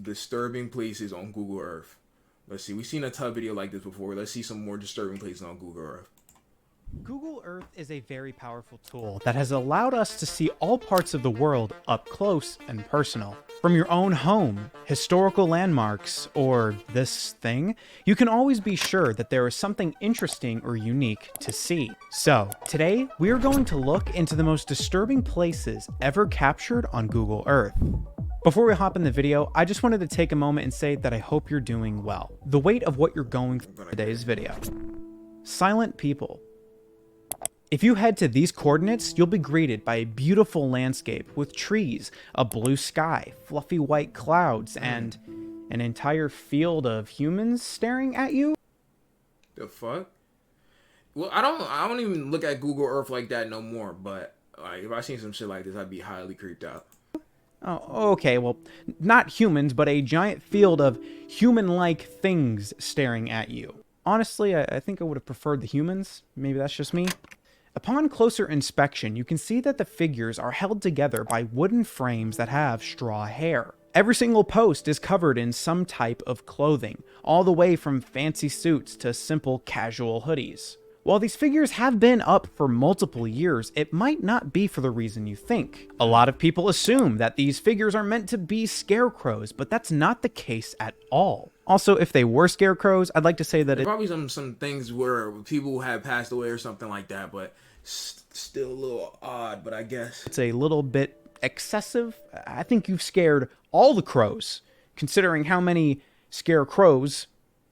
disturbing places on Google Earth. Let's see. We've seen a tub video like this before. Let's see some more disturbing places on Google Earth. Google Earth is a very powerful tool that has allowed us to see all parts of the world up close and personal. From your own home, historical landmarks, or this thing, you can always be sure that there is something interesting or unique to see. So, today, we are going to look into the most disturbing places ever captured on Google Earth. Before we hop in the video, I just wanted to take a moment and say that I hope you're doing well. The weight of what you're going through in today's video. Silent people. If you head to these coordinates, you'll be greeted by a beautiful landscape with trees, a blue sky, fluffy white clouds, and an entire field of humans staring at you. The fuck? Well, I don't even look at Google Earth like that no more, but like if I seen some shit like this, I'd be highly creeped out. Oh, okay, well, not humans, but a giant field of human-like things staring at you. Honestly, I think I would have preferred the humans. Maybe that's just me. Upon closer inspection, you can see that the figures are held together by wooden frames that have straw hair. Every single post is covered in some type of clothing, all the way from fancy suits to simple casual hoodies. While these figures have been up for multiple years, it might not be for the reason you think. A lot of people assume that these figures are meant to be scarecrows, but that's not the case at all. Also, if they were scarecrows, I'd like to say that There's probably some things where people have passed away or something like that, but still a little odd, but I guess it's a little bit excessive. I think you've scared all the crows, considering how many scarecrows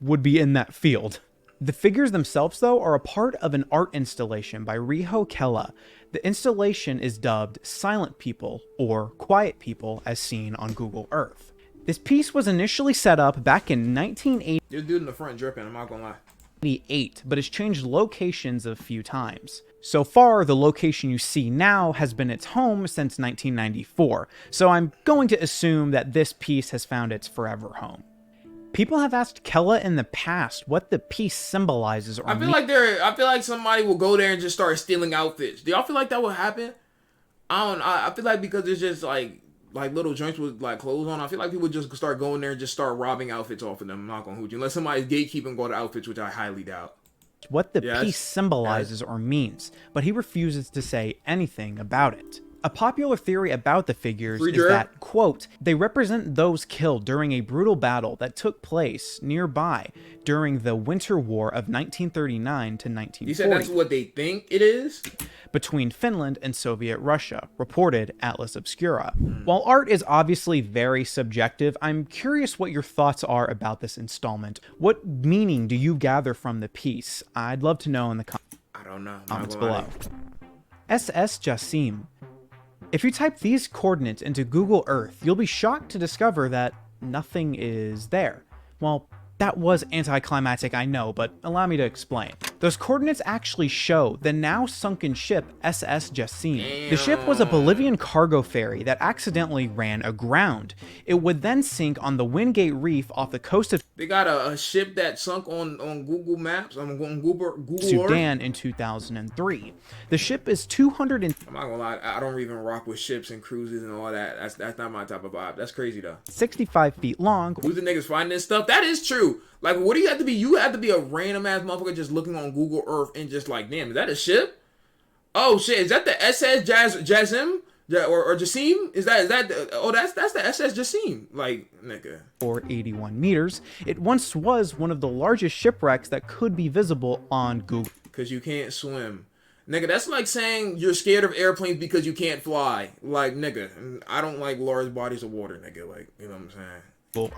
would be in that field. The figures themselves, though, are a part of an art installation by Riho Kella. The installation is dubbed Silent People, or Quiet People, as seen on Google Earth. This piece was initially set up back in 1980. This dude in the front dripping, I'm not gonna lie. But has changed locations a few times. So far, the location you see now has been its home since 1994, so I'm going to assume that this piece has found its forever home. People have asked Kella in the past what the piece symbolizes or I feel like somebody will go there and just start stealing outfits. Do y'all feel like that will happen? I feel like because it's just like little joints with like clothes on, I feel like people just start going there and just start robbing outfits off of them. I'm not gonna hoot you. Unless somebody's gatekeeping go to outfits, which I highly doubt. What the piece symbolizes or means, but he refuses to say anything about it. A popular theory about the figures is that, quote, they represent those killed during a brutal battle that took place nearby during the Winter War of 1939 to 1940. You said that's what they think it is? Between Finland and Soviet Russia, reported Atlas Obscura. While art is obviously very subjective, I'm curious what your thoughts are about this installment. What meaning do you gather from the piece? I'd love to know in the comments below. SS Jassim. If you type these coordinates into Google Earth, you'll be shocked to discover that nothing is there. Well, that was anticlimactic, I know, but allow me to explain. Those coordinates actually show the now sunken ship SS Jassim. The ship was a Bolivian cargo ferry that accidentally ran aground. It would then sink on the Wingate Reef off the coast of They got a ship that sunk on Google Maps, on Google Sudan Earth. in 2003. The ship is 200 and I'm not gonna lie, I don't even rock with ships and cruises and all that. That's not my type of vibe. That's crazy though. 65 feet long. Who's the niggas finding this stuff? That is true. Like, what do you have to be? You have to be a random ass motherfucker just looking on Google Earth and just like, damn, is that a ship? Oh shit, is that the SS Jassim or Jassim? Is that that's the SS Jassim? Like, nigga. Or 81 meters. It once was one of the largest shipwrecks that could be visible on Google. Cause you can't swim. Nigga, that's like saying you're scared of airplanes because you can't fly. Like, nigga, I don't like large bodies of water, nigga. Like, you know what I'm saying?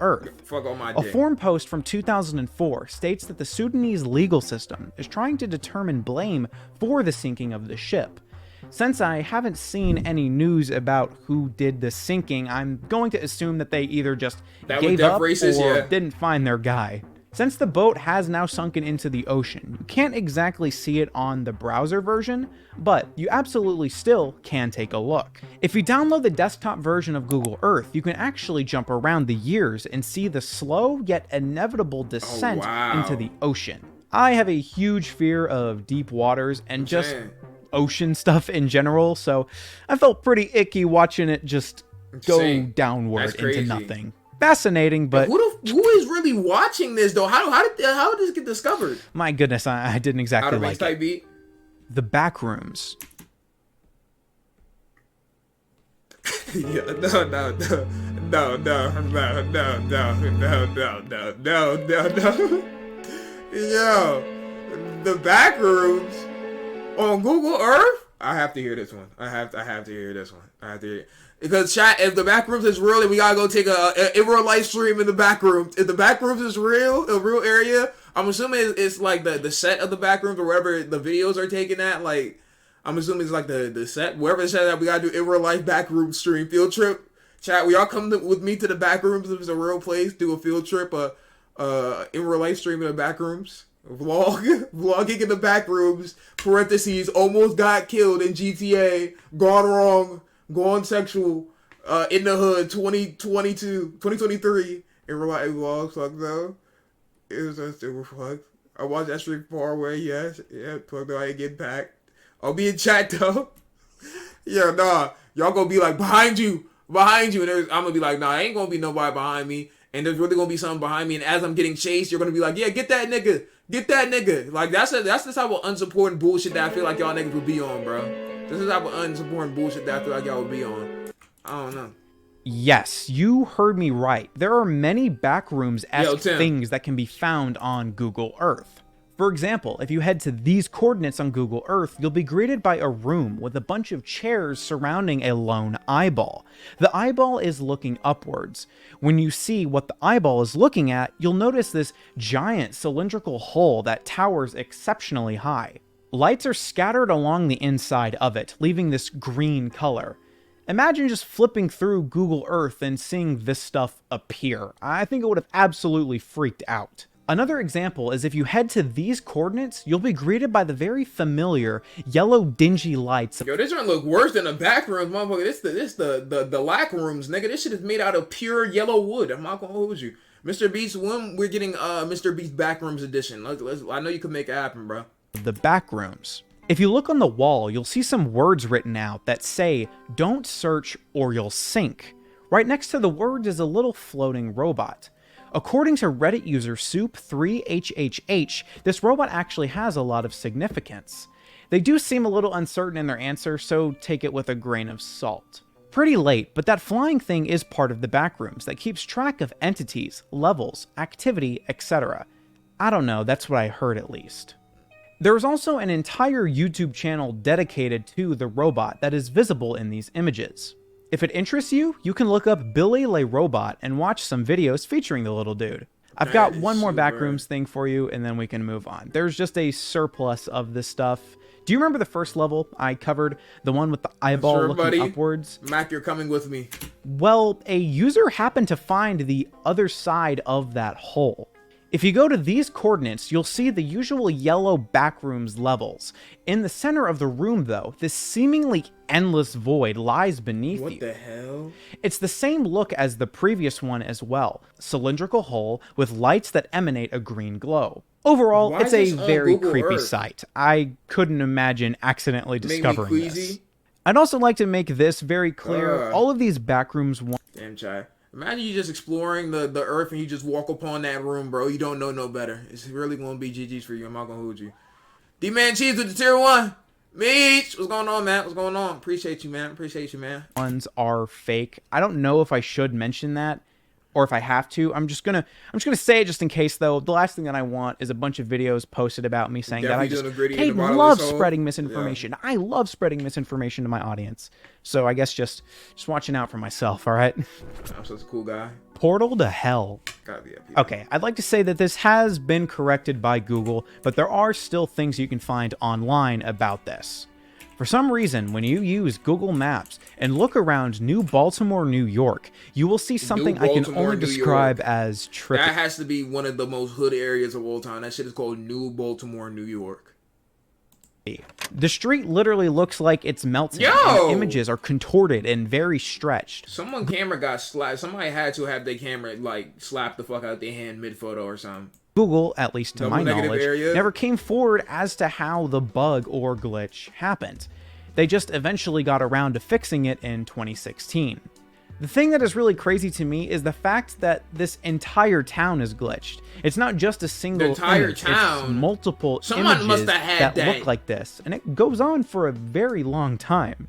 Earth. Fuck on my A dick. forum post from 2004 states that the Sudanese legal system is trying to determine blame for the sinking of the ship. Since I haven't seen any news about who did the sinking, I'm going to assume that they either just gave up or didn't find their guy. Since the boat has now sunken into the ocean, you can't exactly see it on the browser version, but you absolutely still can take a look. If you download the desktop version of Google Earth, you can actually jump around the years and see the slow yet inevitable descent into the ocean. I have a huge fear of deep waters and just ocean stuff in general, so I felt pretty icky watching it just go downward into nothing. Fascinating, but who is really watching this though? How did this get discovered? my goodness, I didn't exactly Outer like Banks type it. beat. The back rooms. Yeah, no. Yo, the back rooms on Google Earth. I have to hear this one. I have to hear this one. I have to hear it. Because chat, if the back rooms is real, then we gotta go take a in real life stream in the back rooms. If the back rooms is real, a real area, I'm assuming it's like the set of the back rooms or wherever the videos are taken at. Like, I'm assuming it's like the set, wherever the set that we gotta do in real life back room stream field trip. Chat, will y'all come with me to the back rooms if it's a real place? Do a field trip, in real life stream in the back rooms. Vlogging in the back rooms. Parentheses, almost got killed in GTA. Gone wrong. Gone sexual. In the hood. 2023. In real life vlogs. Fuck though. It was just super fucked. I watched that stream far away. Yes. Yeah. Fuck though. I ain't getting back. I'll be in chat though. Yeah, nah. Y'all gonna be like behind you. And I'm gonna be like, nah, ain't gonna be nobody behind me. And there's really gonna be something behind me. And as I'm getting chased, you're gonna be like, yeah, get that nigga. Like, that's the type of unsupporting bullshit that I feel like y'all niggas would be on, bro. This is the type of unsupporting bullshit that I feel like y'all would be on. I don't know. Yes, you heard me right. There are many backrooms-esque things that can be found on Google Earth. For example, if you head to these coordinates on Google Earth, you'll be greeted by a room with a bunch of chairs surrounding a lone eyeball. The eyeball is looking upwards. When you see what the eyeball is looking at, you'll notice this giant cylindrical hole that towers exceptionally high. Lights are scattered along the inside of it, leaving this green color. Imagine just flipping through Google Earth and seeing this stuff appear. I think it would have absolutely freaked out. Another example is if you head to these coordinates, you'll be greeted by the very familiar yellow dingy lights. Yo, this one look worse than the back rooms, motherfucker. This the lack rooms, nigga. This shit is made out of pure yellow wood. I'm not gonna hold you. Mr. Beast, when we're getting Mr. Beast Backrooms edition. I know you can make it happen, bro. The backrooms. If you look on the wall, you'll see some words written out that say, "Don't search or you'll sink." Right next to the words is a little floating robot. According to Reddit user Soup3HHH, this robot actually has a lot of significance. They do seem a little uncertain in their answer, so take it with a grain of salt. Pretty late, but that flying thing is part of the backrooms that keeps track of entities, levels, activity, etc. I don't know, that's what I heard at least. There is also an entire YouTube channel dedicated to the robot that is visible in these images. If it interests you, you can look up Blueryai Robot and watch some videos featuring the little dude. I've got one more backrooms thing for you, and then we can move on. There's just a surplus of this stuff. Do you remember the first level I covered? The one with the eyeball looking upwards? Mac, you're coming with me. Well, a user happened to find the other side of that hole. If you go to these coordinates, you'll see the usual yellow backrooms levels. In the center of the room, though, this seemingly endless void lies beneath you. What the hell? It's the same look as the previous one as well. Cylindrical hole with lights that emanate a green glow. Overall, it's a very creepy sight. I couldn't imagine accidentally discovering this. I'd also like to make this very clear. All of these backrooms... Damn, Chai. Imagine you just exploring the earth and you just walk upon that room, bro. You don't know no better. It's really going to be GG's for you. I'm not going to hold you. D-Man Cheese with the tier 1. Meech. What's going on, man? What's going on? Appreciate you, man. Ones are fake. I don't know if I should mention that or if I have to. I'm just gonna say it just in case, though. The last thing that I want is a bunch of videos posted about me saying that I just love spreading misinformation. Yeah. I love spreading misinformation to my audience. So I guess just watching out for myself, all right? I'm such a cool guy. Portal to Hell. Okay, I'd like to say that this has been corrected by Google, but there are still things you can find online about this. For some reason, when you use Google Maps and look around New Baltimore, New York, you will see something I can only describe as trippy. That has to be one of the most hood areas of all time. That shit is called New Baltimore, New York. The street literally looks like it's melting, and the images are contorted and very stretched. Someone's camera got slapped. Somebody had to have their camera, like, slap the fuck out their hand mid-photo or something. Google, at least to my knowledge, never came forward as to how the bug or glitch happened. They just eventually got around to fixing it in 2016. The thing that is really crazy to me is the fact that this entire town is glitched. It's not just a single image, it's multiple images that look like this, and it goes on for a very long time.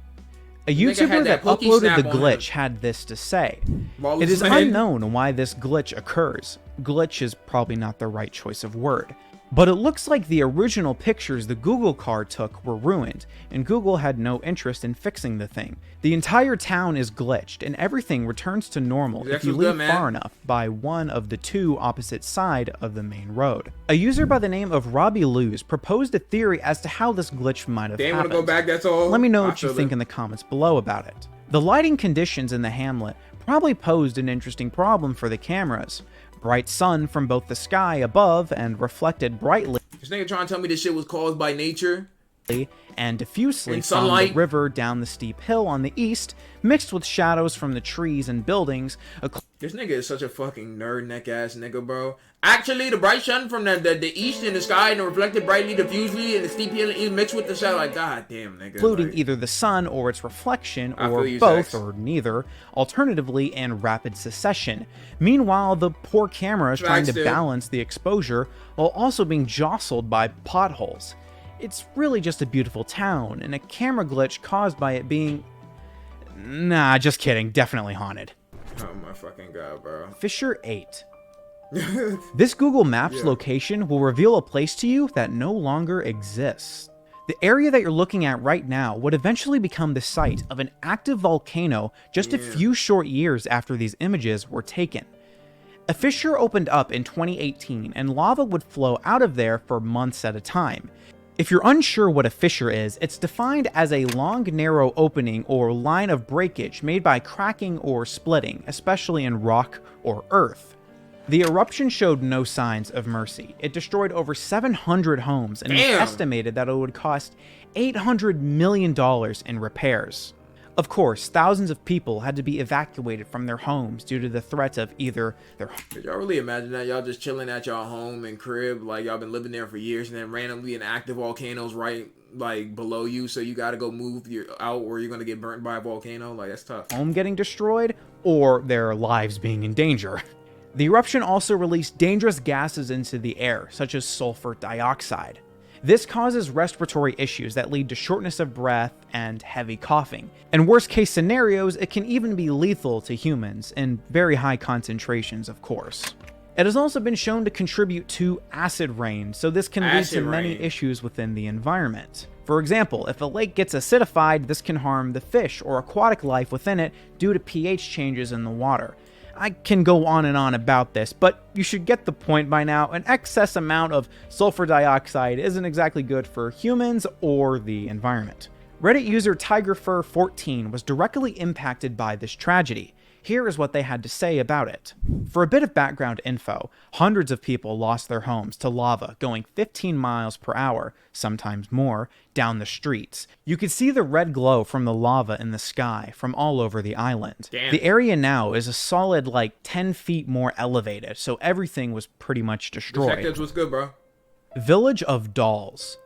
A YouTuber that uploaded the glitch had this to say: "It is unknown why this glitch occurs. Glitch is probably not the right choice of word. But it looks like the original pictures the Google car took were ruined, and Google had no interest in fixing the thing. The entire town is glitched, and everything returns to normal if you leave far enough by one of the two opposite sides of the main road." A user by the name of Robbie Luz proposed a theory as to how this glitch might have happened. Go back, that's all. Let me know what you think in the comments below about it. The lighting conditions in the hamlet probably posed an interesting problem for the cameras. Bright sun from both the sky above and reflected brightly. This nigga trying to tell me this shit was caused by nature? And diffusely from the river down the steep hill on the east, mixed with shadows from the trees and buildings. This nigga is such a fucking nerd neck ass nigga, bro. Actually, the bright sun from the east in the sky and the reflected brightly diffusely and the steep hill mixed with the shadow. Like, god damn, nigga. Including like, either the sun or its reflection, or both, or neither, alternatively in rapid succession. Meanwhile, the poor camera is trying to balance the exposure while also being jostled by potholes. It's really just a beautiful town, and a camera glitch caused by it being... Nah, just kidding. Definitely haunted. Oh my fucking god, bro. Fissure 8. This Google Maps location will reveal a place to you that no longer exists. The area that you're looking at right now would eventually become the site of an active volcano just a few short years after these images were taken. A fissure opened up in 2018, and lava would flow out of there for months at a time. If you're unsure what a fissure is, it's defined as a long, narrow opening or line of breakage made by cracking or splitting, especially in rock or earth. The eruption showed no signs of mercy. It destroyed over 700 homes, and it's estimated that it would cost $800 million in repairs. Of course, thousands of people had to be evacuated from their homes due to the threat of either their... Could y'all really imagine that? Y'all just chilling at y'all home and crib, like y'all been living there for years, and then randomly an active volcano's right like below you, so you gotta go move out or you're gonna get burnt by a volcano? Like, that's tough. Home getting destroyed, or their lives being in danger. The eruption also released dangerous gases into the air, such as sulfur dioxide. This causes respiratory issues that lead to shortness of breath and heavy coughing. In worst case scenarios, it can even be lethal to humans, in very high concentrations, of course. It has also been shown to contribute to acid rain, so this can lead to many issues within the environment. For example, if a lake gets acidified, this can harm the fish or aquatic life within it due to pH changes in the water. I can go on and on about this, but you should get the point by now. An excess amount of sulfur dioxide isn't exactly good for humans or the environment. Reddit user TigerFur14 was directly impacted by this tragedy. Here is what they had to say about it. For a bit of background info, hundreds of people lost their homes to lava going 15 miles per hour, sometimes more, down the streets. You could see the red glow from the lava in the sky from all over the island. Damn. The area now is a solid like 10 feet more elevated, so everything was pretty much destroyed. Detectives, what's good, bro? Village of Dolls.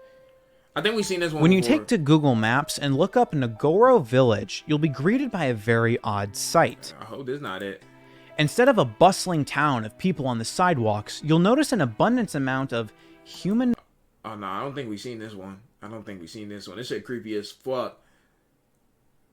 I think we've seen this one When before. you take to Google Maps and look up Nagoro Village, you'll be greeted by a very odd sight. I hope this is not it. Instead of a bustling town of people on the sidewalks, you'll notice an abundance amount of human... Oh, no, I don't think we've seen this one. This shit creepy as fuck.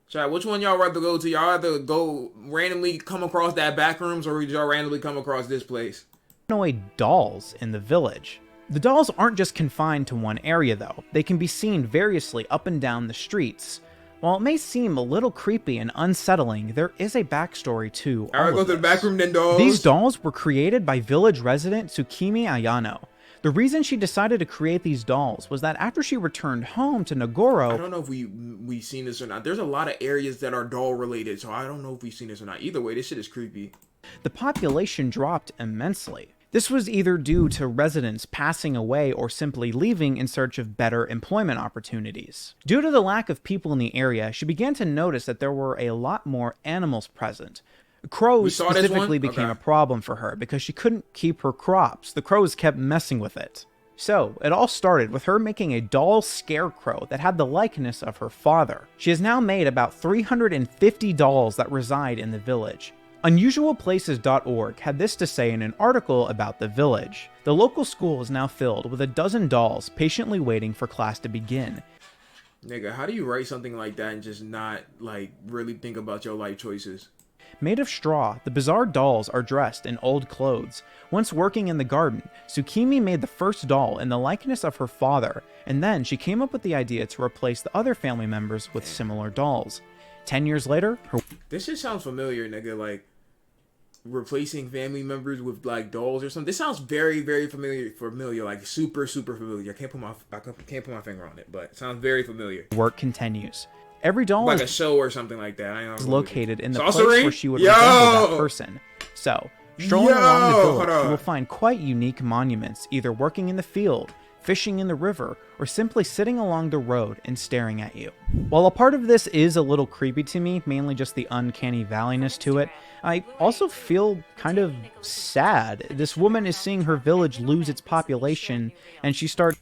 Chad, which one y'all rather go to? Y'all rather go randomly come across that back rooms, or y'all randomly come across this place? Humanoid dolls in the village. The dolls aren't just confined to one area though. They can be seen variously up and down the streets. While it may seem a little creepy and unsettling, there is a backstory to all Alright, go of to the this. back room then, dolls. These dolls were created by village resident Tsukimi Ayano. The reason she decided to create these dolls was that after she returned home to Nagoro... I don't know if we've seen this or not. There's a lot of areas that are doll related, so I don't know if we've seen this or not. Either way, this shit is creepy. The population dropped immensely. This was either due to residents passing away or simply leaving in search of better employment opportunities. Due to the lack of people in the area, she began to notice that there were a lot more animals present. Crows specifically became a problem for her because she couldn't keep her crops. The crows kept messing with it. So, it all started with her making a doll scarecrow that had the likeness of her father. She has now made about 350 dolls that reside in the village. Unusualplaces.org had this to say in an article about the village. The local school is now filled with a dozen dolls patiently waiting for class to begin. Nigga, how do you write something like that and just not, like, really think about your life choices? Made of straw, the bizarre dolls are dressed in old clothes. Once working in the garden, Tsukimi made the first doll in the likeness of her father, and then she came up with the idea to replace the other family members with similar dolls. 10 years later, her... This shit sounds familiar, nigga, like, replacing family members with, like, dolls or something. This sounds very, very familiar, like, super, super familiar. I can't put my finger on it, but it sounds very familiar. Work continues. Every doll like a show or something like that. is located in the Sorcery? place where she would resemble that person. So, strolling along the village, you will find quite unique monuments, either working in the field, fishing in the river, or simply sitting along the road and staring at you. While a part of this is a little creepy to me, mainly just the uncanny valleyness to it, I also feel kind of sad. This woman is seeing her village lose its population, and she starts...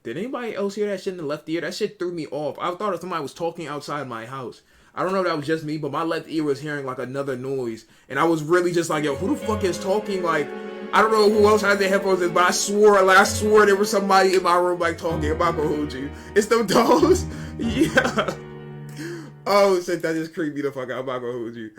Did anybody else hear that shit in the left ear? That shit threw me off. I thought somebody was talking outside my house. I don't know if that was just me, but my left ear was hearing like another noise. And I was really just like, yo, who the fuck is talking? Like, I don't know who else has their headphones in, but I swore there was somebody in my room like talking. I'm not gonna hold you. It's them dolls? Yeah. Oh shit, that just creeped me the fuck out. I'm not gonna hold you.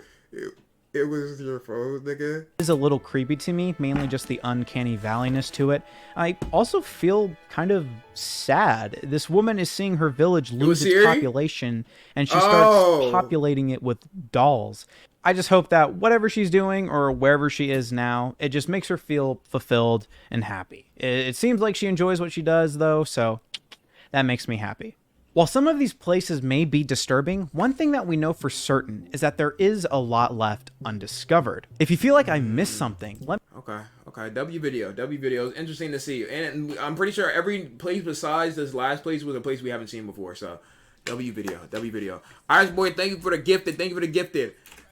It was your phone, nigga. Is a little creepy to me, mainly just the uncanny valleyness to it. I also feel kind of sad. This woman is seeing her village lose its population, and she starts populating it with dolls. I just hope that whatever she's doing, or wherever she is now, it just makes her feel fulfilled and happy. It seems like she enjoys what she does, though, so that makes me happy. While some of these places may be disturbing, one thing that we know for certain is that there is a lot left undiscovered. If you feel like I missed something, Okay. W video is interesting to see. And I'm pretty sure every place besides this last place was a place we haven't seen before. So, W video. All right, boy, thank you for the gifted.